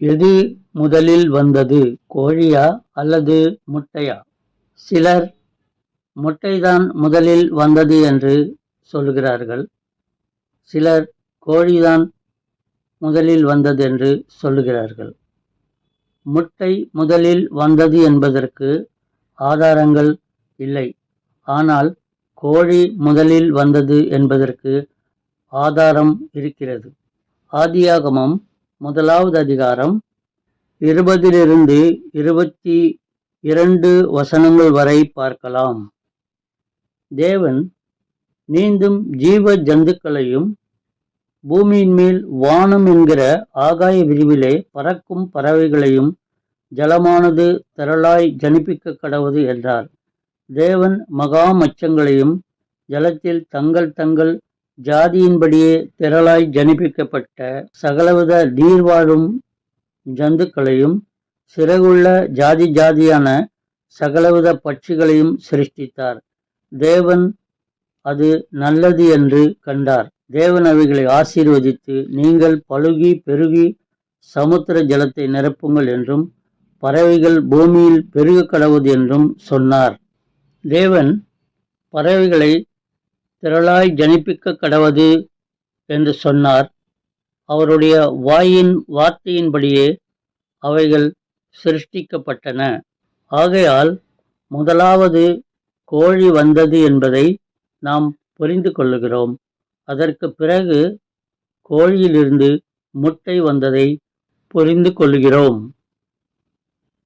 எது முதலில் வந்தது, கோழியா அல்லது முட்டையா? சிலர் முட்டைதான் முதலில் வந்தது என்று சொல்கிறார்கள். சிலர் கோழிதான் முதலில் வந்தது என்று சொல்லுகிறார்கள். முட்டை முதலில் வந்தது என்பதற்கு ஆதாரங்கள் இல்லை. ஆனால் கோழி முதலில் வந்தது என்பதற்கு ஆதாரம் இருக்கிறது. ஆதியாகமம் 1வது அதிகாரம் 20 22 வசனங்கள் வரை பார்க்கலாம். தேவன் நீந்தும் ஜீவ ஜந்துக்களையும் பூமியின் மேல் வானம் என்கிற ஆகாய விரிவிலே பறக்கும் பறவைகளையும் ஜலமானது திரளாய் ஜனிப்பிக்க கடவது என்றார். தேவன் மகா மச்சங்களையும் ஜலத்தில் தங்கள் தங்கள் ஜாதியின்படியே திரளாய் ஜனிப்பிக்கப்பட்ட சகலவித நீர்வாழும் ஜந்துக்களையும் சிறகுள்ள ஜாதி ஜாதியான சகலவித பட்சிகளையும் சிருஷ்டித்தார். தேவன் அது நல்லது என்று கண்டார். தேவன் அவைகளை ஆசீர்வதித்து, நீங்கள் பலுகி பெருகி சமுத்திர ஜலத்தை நிரப்புங்கள் என்றும் பறவைகள் பூமியில் பெருக கடவுது என்றும் சொன்னார். தேவன் பறவைகளை திரளாய் ஜனிப்பிக்க கடவது என்று சொன்னார். அவருடைய வாயின் வார்த்தையின்படியே அவைகள் சிருஷ்டிக்கப்பட்டன. ஆகையால் முதலாவது கோழி வந்தது என்பதை நாம் புரிந்து கொள்ளுகிறோம். அதற்கு பிறகு கோழியிலிருந்து முட்டை வந்ததை புரிந்து கொள்கிறோம்.